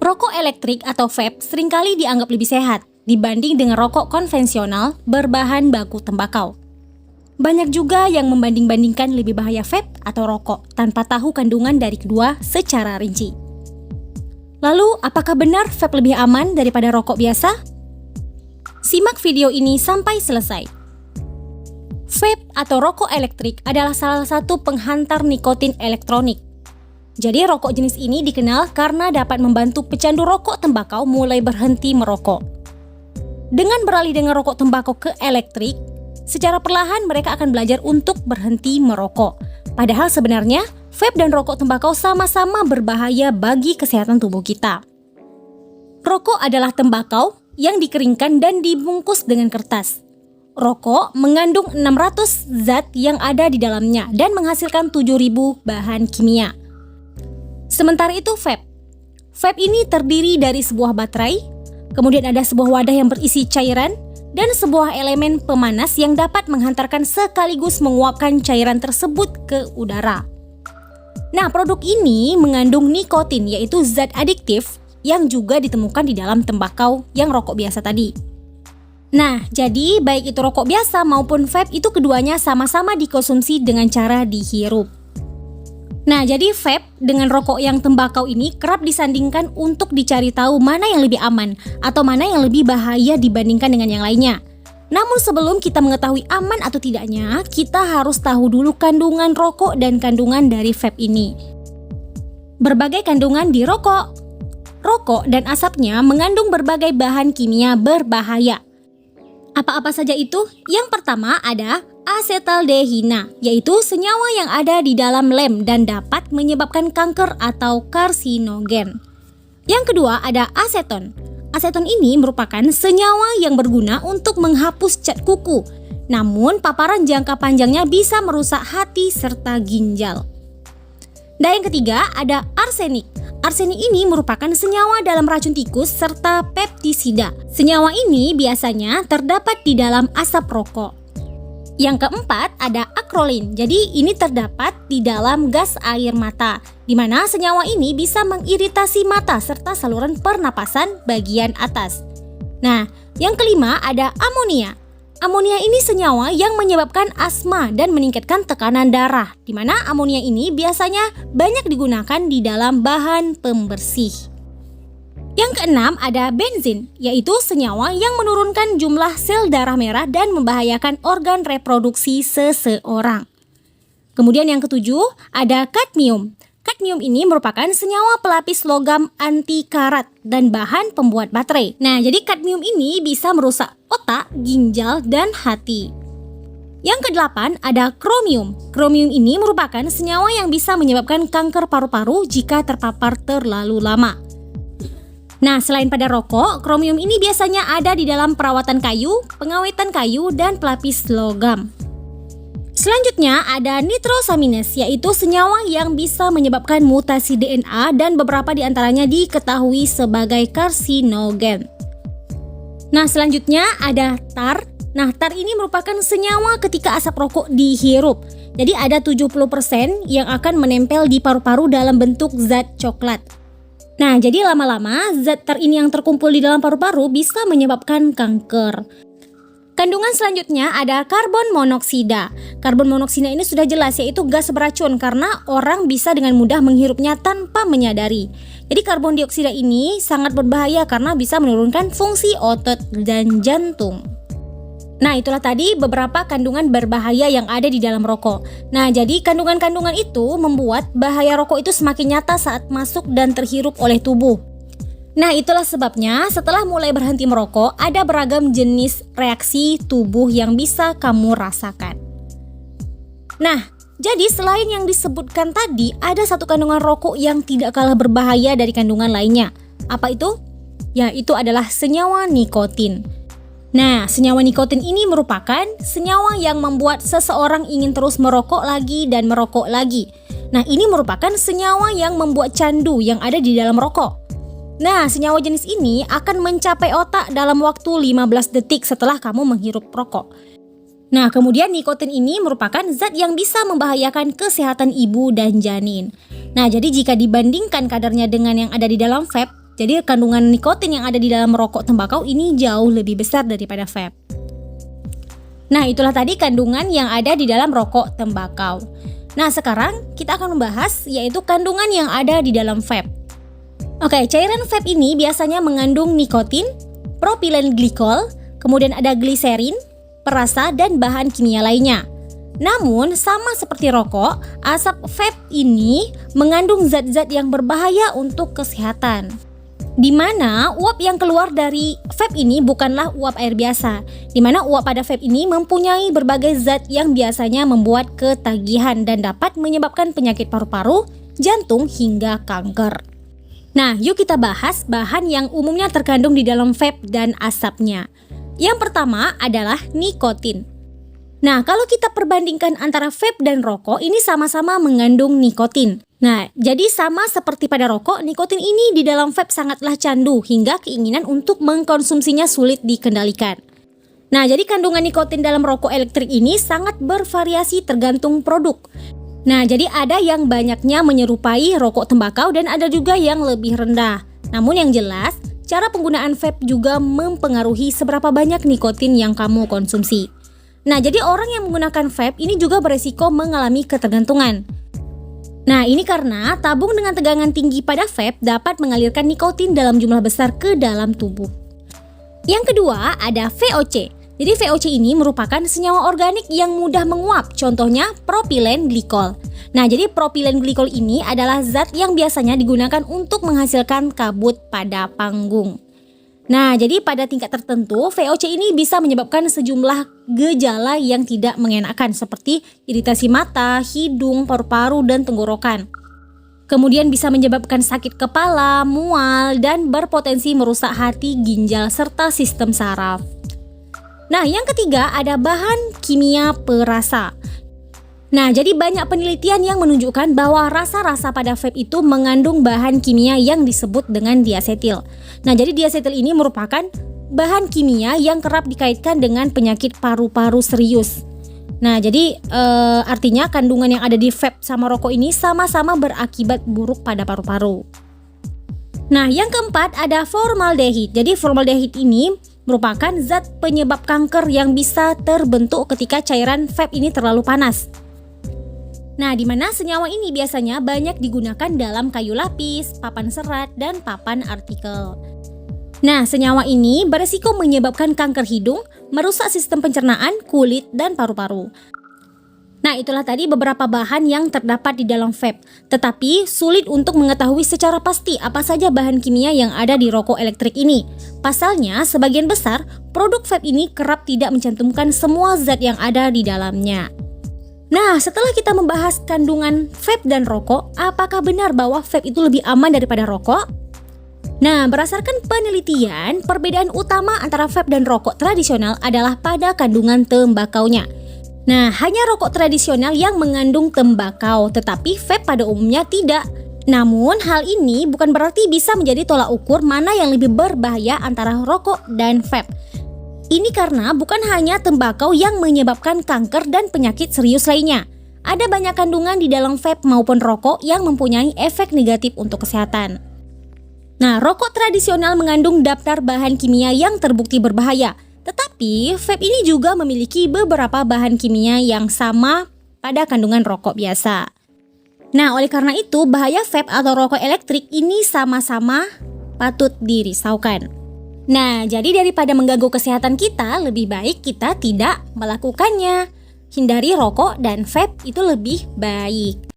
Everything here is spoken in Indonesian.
Rokok elektrik atau vape seringkali dianggap lebih sehat dibanding dengan rokok konvensional berbahan baku tembakau. Banyak juga yang membanding-bandingkan lebih bahaya vape atau rokok tanpa tahu kandungan dari kedua secara rinci. Lalu, apakah benar vape lebih aman daripada rokok biasa? Simak video ini sampai selesai. Vape atau rokok elektrik adalah salah satu penghantar nikotin elektronik. Jadi rokok jenis ini dikenal karena dapat membantu pecandu rokok tembakau mulai berhenti merokok. Dengan beralih dengan rokok tembakau ke elektrik, secara perlahan mereka akan belajar untuk berhenti merokok. Padahal sebenarnya vape dan rokok tembakau sama-sama berbahaya bagi kesehatan tubuh kita. Rokok adalah tembakau yang dikeringkan dan dibungkus dengan kertas. Rokok mengandung 600 zat yang ada di dalamnya dan menghasilkan 7.000 bahan kimia. Sementara itu vape ini terdiri dari sebuah baterai, kemudian ada sebuah wadah yang berisi cairan, dan sebuah elemen pemanas yang dapat menghantarkan sekaligus menguapkan cairan tersebut ke udara. Nah, produk ini mengandung nikotin, yaitu zat adiktif yang juga ditemukan di dalam tembakau yang rokok biasa tadi. Nah, jadi baik itu rokok biasa maupun vape itu keduanya sama-sama dikonsumsi dengan cara dihirup. Nah, jadi vape dengan rokok yang tembakau ini kerap disandingkan untuk dicari tahu mana yang lebih aman atau mana yang lebih bahaya dibandingkan dengan yang lainnya. Namun sebelum kita mengetahui aman atau tidaknya, kita harus tahu dulu kandungan rokok dan kandungan dari vape ini. Berbagai kandungan di rokok. Rokok dan asapnya mengandung berbagai bahan kimia berbahaya. Apa-apa saja itu? Yang pertama ada asetaldehina, yaitu senyawa yang ada di dalam lem dan dapat menyebabkan kanker atau karsinogen. Yang kedua ada aseton. Aseton ini merupakan senyawa yang berguna untuk menghapus cat kuku. Namun paparan jangka panjangnya bisa merusak hati serta ginjal. Dan yang ketiga ada arsenik. Arsenik ini merupakan senyawa dalam racun tikus serta peptisida. Senyawa ini biasanya terdapat di dalam asap rokok. Yang keempat ada akrolin. Jadi ini terdapat di dalam gas air mata, di mana senyawa ini bisa mengiritasi mata serta saluran pernapasan bagian atas. Nah, yang kelima ada amonia. Amonia ini senyawa yang menyebabkan asma dan meningkatkan tekanan darah, di mana amonia ini biasanya banyak digunakan di dalam bahan pembersih. Yang keenam ada benzin, yaitu senyawa yang menurunkan jumlah sel darah merah dan membahayakan organ reproduksi seseorang. Kemudian yang ketujuh ada kadmium. Kadmium ini merupakan senyawa pelapis logam anti karat dan bahan pembuat baterai. Nah, jadi kadmium ini bisa merusak otak, ginjal, dan hati. Yang kedelapan ada kromium. Kromium ini merupakan senyawa yang bisa menyebabkan kanker paru-paru jika terpapar terlalu lama. Nah, selain pada rokok, kromium ini biasanya ada di dalam perawatan kayu, pengawetan kayu, dan pelapis logam. Selanjutnya ada nitrosamines, yaitu senyawa yang bisa menyebabkan mutasi DNA dan beberapa di antaranya diketahui sebagai karsinogen. Nah, selanjutnya ada tar. Nah, tar ini merupakan senyawa ketika asap rokok dihirup. Jadi ada 70% yang akan menempel di paru-paru dalam bentuk zat coklat. Nah, jadi lama-lama zat tar ini yang terkumpul di dalam paru-paru bisa menyebabkan kanker. Kandungan selanjutnya ada karbon monoksida. Karbon monoksida ini sudah jelas, yaitu gas beracun karena orang bisa dengan mudah menghirupnya tanpa menyadari. Jadi karbon dioksida ini sangat berbahaya karena bisa menurunkan fungsi otot dan jantung. Nah, itulah tadi beberapa kandungan berbahaya yang ada di dalam rokok. Nah, jadi kandungan-kandungan itu membuat bahaya rokok itu semakin nyata saat masuk dan terhirup oleh tubuh. Nah, itulah sebabnya setelah mulai berhenti merokok, ada beragam jenis reaksi tubuh yang bisa kamu rasakan. Nah, jadi selain yang disebutkan tadi, ada satu kandungan rokok yang tidak kalah berbahaya dari kandungan lainnya. Apa itu? Ya, itu adalah senyawa nikotin. Nah, senyawa nikotin ini merupakan senyawa yang membuat seseorang ingin terus merokok lagi dan merokok lagi. Nah, ini merupakan senyawa yang membuat candu yang ada di dalam rokok. Nah, senyawa jenis ini akan mencapai otak dalam waktu 15 detik setelah kamu menghirup rokok. Nah, kemudian nikotin ini merupakan zat yang bisa membahayakan kesehatan ibu dan janin. Nah, jadi jika dibandingkan kadarnya dengan yang ada di dalam vape, Jadi kandungan nikotin yang ada di dalam rokok tembakau ini jauh lebih besar daripada vape. Nah, itulah tadi kandungan yang ada di dalam rokok tembakau. Nah, sekarang kita akan membahas yaitu kandungan yang ada di dalam vape. Oke, cairan vape ini biasanya mengandung nikotin, propilen glikol, kemudian ada gliserin, perasa, dan bahan kimia lainnya. Namun, sama seperti rokok, asap vape ini mengandung zat-zat yang berbahaya untuk kesehatan. Di mana uap yang keluar dari vape ini bukanlah uap air biasa. Di mana uap pada vape ini mempunyai berbagai zat yang biasanya membuat ketagihan dan dapat menyebabkan penyakit paru-paru, jantung, hingga kanker. Nah, yuk kita bahas bahan yang umumnya terkandung di dalam vape dan asapnya. Yang pertama adalah nikotin. Nah, kalau kita perbandingkan antara vape dan rokok, ini sama-sama mengandung nikotin. Nah, jadi sama seperti pada rokok, nikotin ini di dalam vape sangatlah candu hingga keinginan untuk mengkonsumsinya sulit dikendalikan. Nah, jadi kandungan nikotin dalam rokok elektrik ini sangat bervariasi tergantung produk. Nah, jadi ada yang banyaknya menyerupai rokok tembakau dan ada juga yang lebih rendah. Namun yang jelas, cara penggunaan vape juga mempengaruhi seberapa banyak nikotin yang kamu konsumsi. Nah, jadi orang yang menggunakan vape ini juga beresiko mengalami ketergantungan. Nah, ini karena tabung dengan tegangan tinggi pada vape dapat mengalirkan nikotin dalam jumlah besar ke dalam tubuh. Yang kedua, ada VOC. Jadi VOC ini merupakan senyawa organik yang mudah menguap, contohnya propilen glikol. Nah, jadi propilen glikol ini adalah zat yang biasanya digunakan untuk menghasilkan kabut pada panggung. Nah, jadi pada tingkat tertentu, VOC ini bisa menyebabkan sejumlah gejala yang tidak mengenakan seperti iritasi mata, hidung, paru-paru, dan tenggorokan. Kemudian bisa menyebabkan sakit kepala, mual, dan berpotensi merusak hati, ginjal, serta sistem saraf. Nah, yang ketiga ada bahan kimia perasa. Nah, jadi banyak penelitian yang menunjukkan bahwa rasa-rasa pada vape itu mengandung bahan kimia yang disebut dengan diasetil. Nah, jadi diasetil ini merupakan bahan kimia yang kerap dikaitkan dengan penyakit paru-paru serius. Nah, jadi artinya kandungan yang ada di vape sama rokok ini sama-sama berakibat buruk pada paru-paru. Nah, yang keempat ada formaldehid. Jadi formaldehid ini merupakan zat penyebab kanker yang bisa terbentuk ketika cairan vape ini terlalu panas. Nah, di mana senyawa ini biasanya banyak digunakan dalam kayu lapis, papan serat, dan papan artikel. Nah, senyawa ini beresiko menyebabkan kanker hidung, merusak sistem pencernaan, kulit, dan paru-paru. Nah, itulah tadi beberapa bahan yang terdapat di dalam vape. Tetapi sulit untuk mengetahui secara pasti apa saja bahan kimia yang ada di rokok elektrik ini. Pasalnya, sebagian besar produk vape ini kerap tidak mencantumkan semua zat yang ada di dalamnya. Nah, setelah kita membahas kandungan vape dan rokok, apakah benar bahwa vape itu lebih aman daripada rokok? Nah, berdasarkan penelitian, perbedaan utama antara vape dan rokok tradisional adalah pada kandungan tembakaunya. Nah, hanya rokok tradisional yang mengandung tembakau, tetapi vape pada umumnya tidak. Namun, hal ini bukan berarti bisa menjadi tolak ukur mana yang lebih berbahaya antara rokok dan vape. Ini karena bukan hanya tembakau yang menyebabkan kanker dan penyakit serius lainnya. Ada banyak kandungan di dalam vape maupun rokok yang mempunyai efek negatif untuk kesehatan. Nah, rokok tradisional mengandung daftar bahan kimia yang terbukti berbahaya. Tetapi, vape ini juga memiliki beberapa bahan kimia yang sama pada kandungan rokok biasa. Nah, oleh karena itu, bahaya vape atau rokok elektrik ini sama-sama patut dirisaukan. Nah, jadi daripada mengganggu kesehatan kita, lebih baik kita tidak melakukannya. Hindari rokok dan vape itu lebih baik.